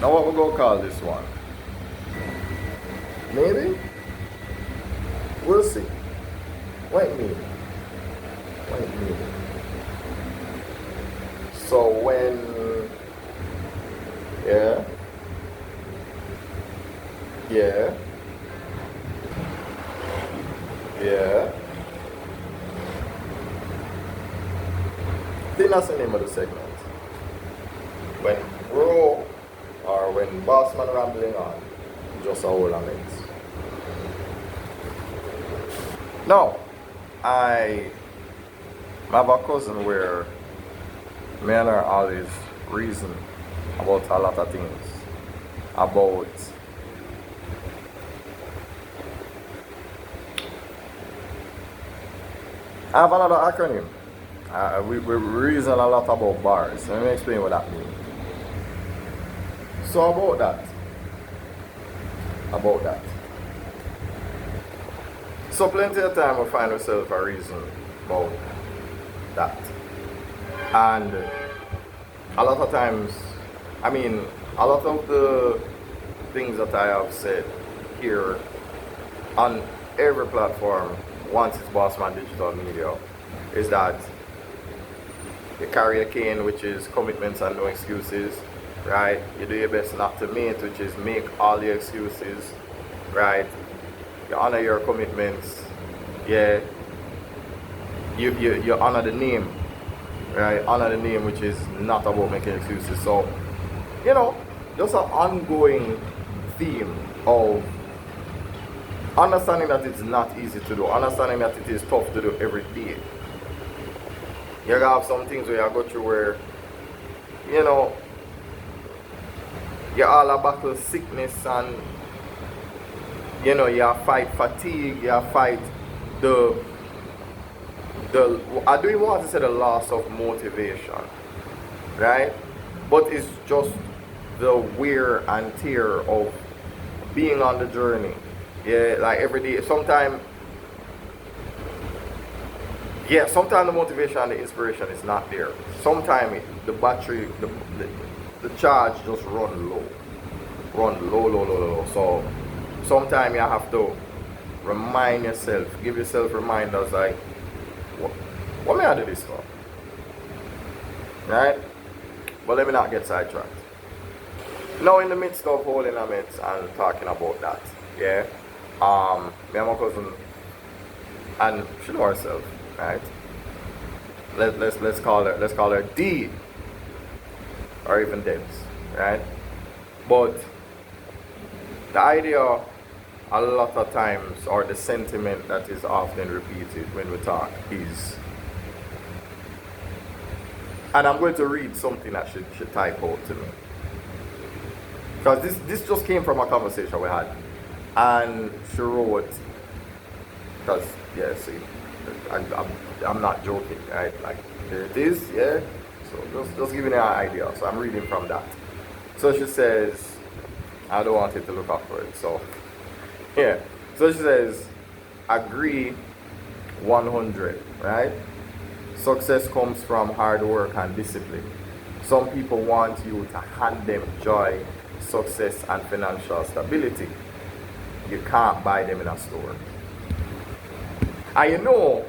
Now what we gonna call this one? Maybe? We'll see. Wait me. So when, yeah, I think that's the name of the segment. When B.R.O or when Bossman Rambling On, just a whole of it. Now, I have a cousin where me and her always reason about a lot of things. About I have another acronym. We reason a lot about bars. Let me explain what that means. So about that. So plenty of time we find ourselves a reason about that. And a lot of times, I mean, a lot of the things that I have said here on every platform, once it's Bossman Digital Media, is that you carry a cane, which is commitments and no excuses, right? You do your best not to mate, which is make all your excuses, right? You honor your commitments, yeah. You honor the name, right? Honor the name, which is not about making excuses. So, you know, just an ongoing theme of understanding that it's not easy to do, understanding that it is tough to do every day. You're gonna have some things where you go through where, you know, you're all about battle sickness and, you know, you fight fatigue, you fight the I don't even want to say the loss of motivation, right? But it's just the wear and tear of being on the journey. Yeah, like every day. Sometimes the motivation and the inspiration is not there. Sometimes the battery, the charge just run low. So sometimes you have to remind yourself, give yourself reminders like, what may I do this for? Right? But let me not get sidetracked. Now in the midst of holding a midst and talking about that, yeah, me and my cousin, and she know herself, right? Let's call her D, or even Debs, right? But the idea a lot of times, or the sentiment that is often repeated when we talk is, and I'm going to read something that she type out to me, because this just came from a conversation we had, and she wrote, because yeah, see, I'm not joking, right? Like there it is, yeah. So just giving you an idea. So I'm reading from that. So she says, I don't want you to look up for it. So yeah. So she says, agree 100, right? Success comes from hard work and discipline. Some people want you to hand them joy, success, and financial stability. You can't buy them in a store. And you know,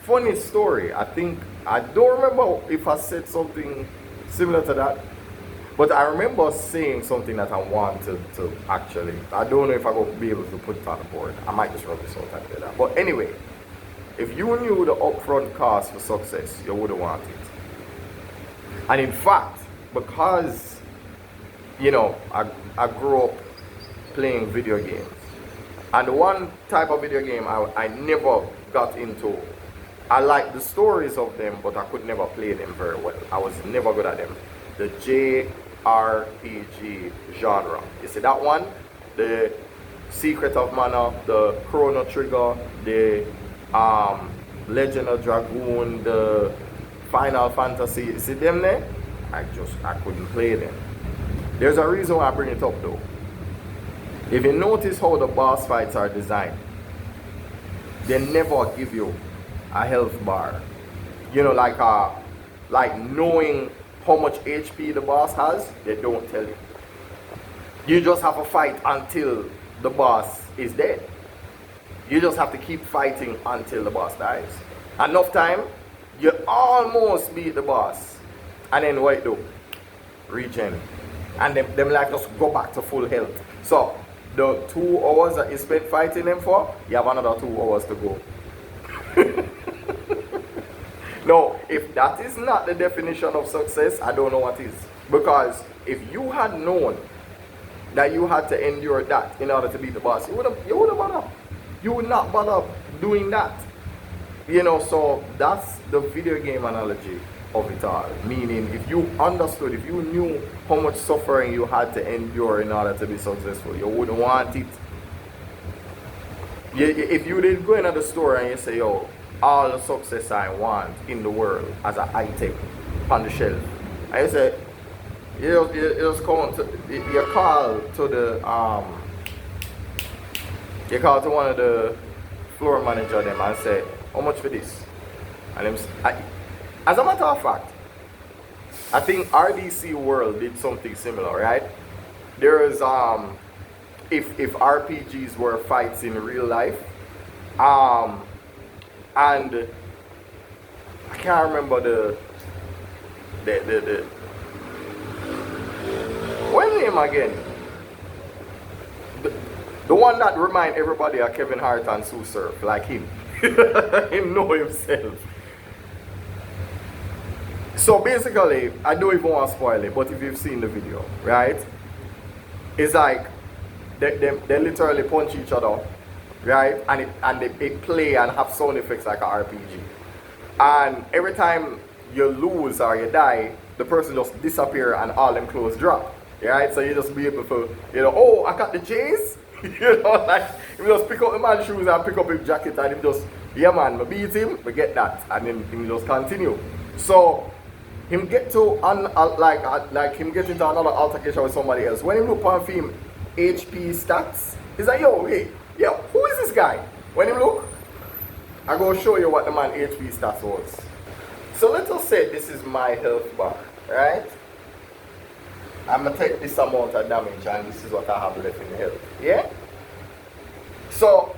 funny story, I don't remember if I said something similar to that, but I remember saying something that I wanted to actually, I don't know if I'm going to be able to put it on the board. I might just rub this out and do that. But anyway, if you knew the upfront cost for success, you would want it. And in fact, because, you know, I grew up playing video games. And the one type of video game I never got into, I like the stories of them, but I could never play them very well. I was never good at them. The JRPG genre. You see that one? The Secret of Mana, the Chrono Trigger, the Legend of Dragoon, the Final Fantasy. You see them there? I couldn't play them. There's a reason why I bring it up though. If you notice how the boss fights are designed, they never give you a health bar. You know, like knowing how much HP the boss has, they don't tell you. You just have to fight until the boss is dead. You just have to keep fighting until the boss dies. Enough time, you almost beat the boss. And then what you do? Regen. And them like just go back to full health. So the 2 hours that you spent fighting them for, you have another 2 hours to go. No, if that is not the definition of success, I don't know what is. Because if you had known that you had to endure that in order to beat the boss, you would bother. You would not bother doing that. You know, so that's the video game analogy of it all. Meaning, if you understood, if you knew how much suffering you had to endure in order to be successful, you wouldn't want it. If you did go into the store and you say, yo, all the success I want in the world as an item on the shelf, and you say, you just come to, you call to the you call to one of the floor manager them and say, how much for this? And them, as a matter of fact, I think RDC World did something similar, right? There is if RPGs were fights in real life, and I can't remember the what's his name again? The one that remind everybody of Kevin Hart and Sue Surf, like him. Him know himself. So basically, I don't even want to spoil it, but if you've seen the video, right? It's like they literally punch each other, right? And they play and have sound effects like an RPG. And every time you lose or you die, the person just disappear and all them clothes drop, right? So you just be able to, you know, oh, I got the chase. You know, like, you just pick up the man's shoes and pick up his jacket and him just, yeah man, we beat him, we get that. And then him just continue. So, him get to, like him get into another altercation with somebody else. When he look on him HP stats, he's like, yo, hey, yeah, who is this guy? When he look, I go show you what the man HP stats was. So let us say this is my health bar, right? I'm gonna take this amount of damage and this is what I have left in the health. Yeah? So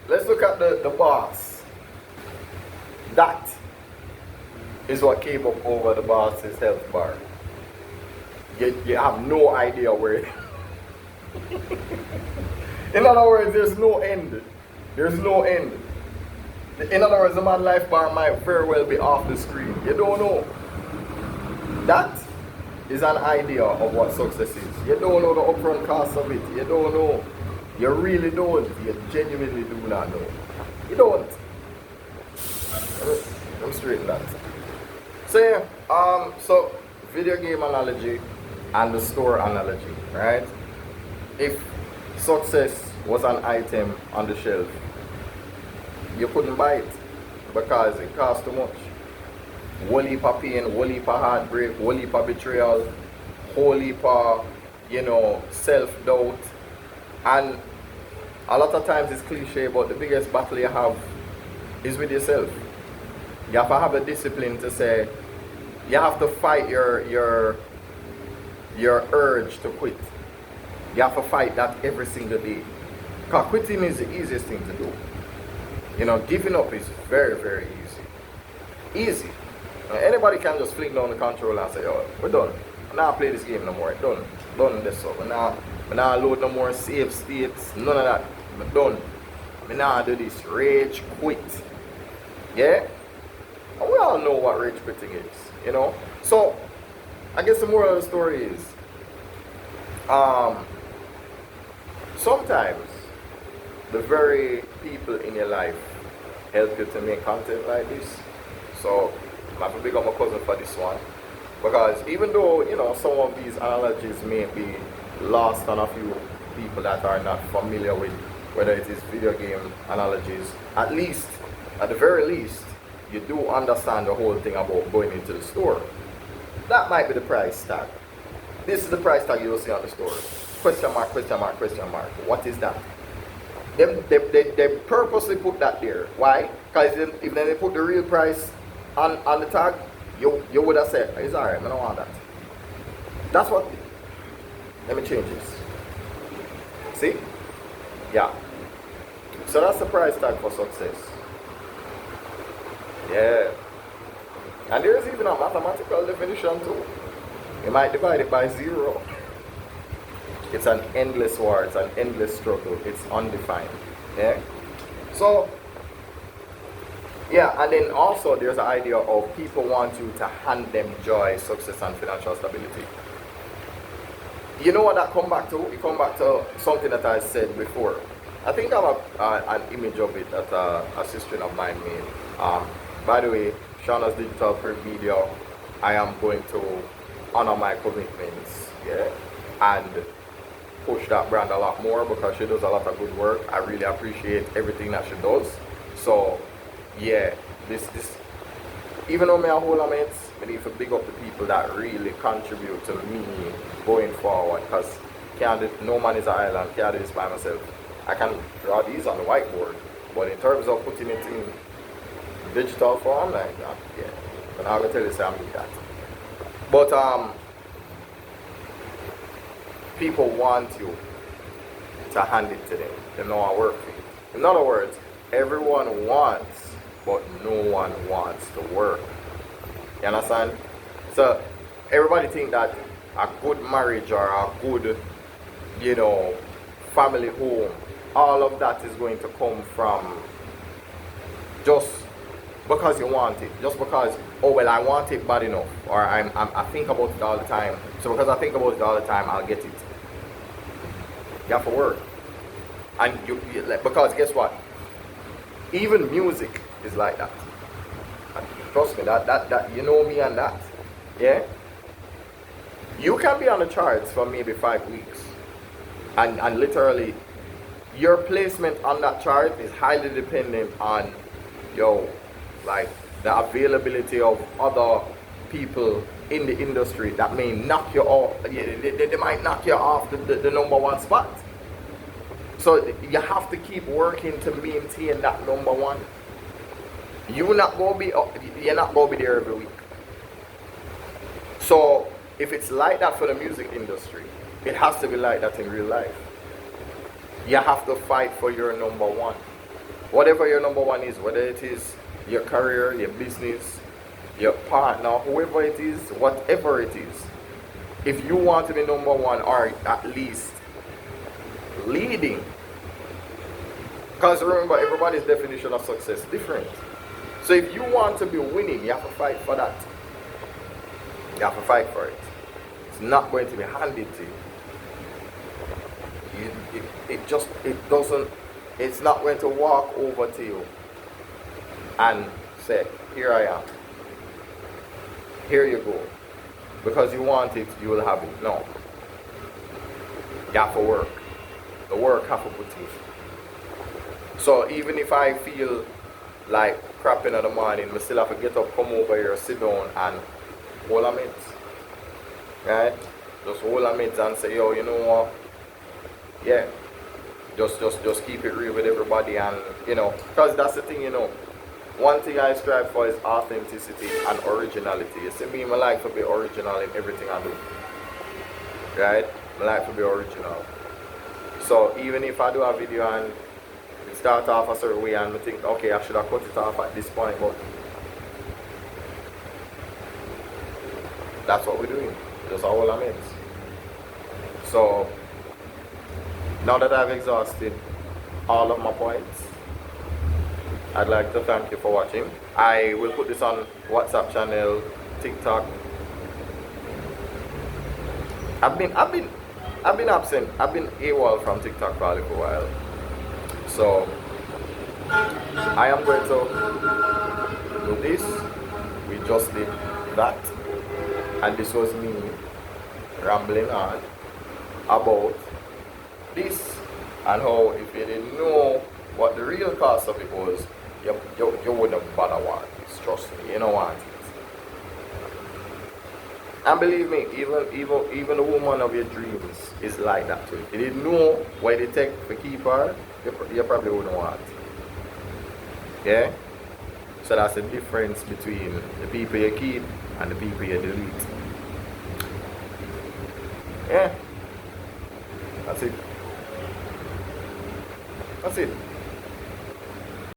let's look at the boss. That is what came up over the boss's health bar. You have no idea where it in other words, there's no end. There's no end. In other words, the man's life bar might very well be off the screen. You don't know. That is an idea of what success is. You don't know the upfront cost of it. You don't know. You really don't. You genuinely do not know. You don't. I'm straight in that. So yeah, so video game analogy and the store analogy, right? If success was an item on the shelf, you couldn't buy it because it cost too much. Whole heap of pain, whole heap of heartbreak, whole heap of betrayal, whole heap of, you know, self-doubt. And a lot of times it's cliche, but the biggest battle you have is with yourself. You have to have the discipline to say, you have to fight your urge to quit. You have to fight that every single day. Because quitting is the easiest thing to do. You know, giving up is very, very easy. Easy. Anybody can just flick down the controller and say, oh, we're done. I'm not play this game no more. Done. Done this up. I'm not load no more save states. None of that. I'm done. I'm not do this. Rage quit. Yeah? And we all know what rage quitting is. You know? So, I guess the moral of the story is, sometimes the very people in your life help you to make content like this. So, I have to big up my cousin for this one. Because even though, you know, some of these analogies may be lost on a few people that are not familiar with whether it is video game analogies, at least, at the very least, you do understand the whole thing about going into the store. That might be the price tag. This is the price tag you'll see on the store. Question mark, question mark, question mark. What is that? They purposely put that there. Why? Because if they put the real price on the tag, you would have said, it's alright, I don't want that. That's what Let me change this. See? Yeah. So that's the price tag for success. Yeah. And there is even a mathematical definition too. You might divide it by 0. It's an endless war, it's an endless struggle, it's undefined. Yeah? So, yeah, and then also there's the idea of people want you to hand them joy, success, and financial stability. You know what that come back to? It come back to something that I said before. I think I have an image of it that a sister of mine made. By the way, Shauna's Digital Media, I am going to honor my commitments, yeah, and push that brand a lot more because she does a lot of good work. I really appreciate everything that she does. So, yeah, this even though I hold on it, I need to big up the people that really contribute to me going forward, because no man is an island, can't do this by myself. I can draw these on the whiteboard, but in terms of putting it in digital form, like that, yeah, but I'm gonna tell you something that. But people want you to hand it to them. They know I work for you. In other words, everyone wants, but no one wants to work. You understand? So everybody think that a good marriage or a good, family home, all of that is going to come from just because you want it, just because, oh well, I want it bad enough, or I think about it all the time, so because I think about it all the time, I'll get it. You have to work. And because guess what? Even music is like that. And trust me, that you know me and that. Yeah? You can be on the charts for maybe 5 weeks. And literally, your placement on that chart is highly dependent on, the availability of other people in the industry that may knock you off. They might knock you off the number one spot. So you have to keep working to maintain that number one. You're not gonna be there every week. So if it's like that for the music industry, it has to be like that in real life. You have to fight for your number one. Whatever your number one is, whether it is your career, your business, your partner, whoever it is, whatever it is. If you want to be number one, or at least leading, because remember, everybody's definition of success is different. So if you want to be winning, you have to fight for that. You have to fight for it. It's not going to be handed to you. It's not going to walk over to you and say, here I am. Here you go. Because you want it, you will have it. No. You have to work. The work have to put in. So even if I feel like crap in the morning, I still have to get up, come over here, sit down and hold a minute. Right? Just hold a minute and say, yo, you know what? Yeah. Just keep it real with everybody, and because that's the thing, one thing I strive for is authenticity and originality. You see me, I like to be original in everything I do. Right? I like to be original. So even if I do a video and it starts off a certain way and I think, okay, I should have cut it off at this point, but that's what we're doing. That's all I meant. So now that I've exhausted all of my points, I'd like to thank you for watching. I will put this on WhatsApp channel, TikTok. I've been absent. I've been AWOL from TikTok for a little while. So I am going to do this. We just did that. And this was me rambling on about this and how if you didn't know what the real cost of it was, you wouldn't bother want this. Trust me, you don't want it. And believe me, even the woman of your dreams is like that too. If you didn't know what it takes to keep her, you probably wouldn't want it. Yeah? So that's the difference between the people you keep and the people you delete. Yeah? That's it. That's it.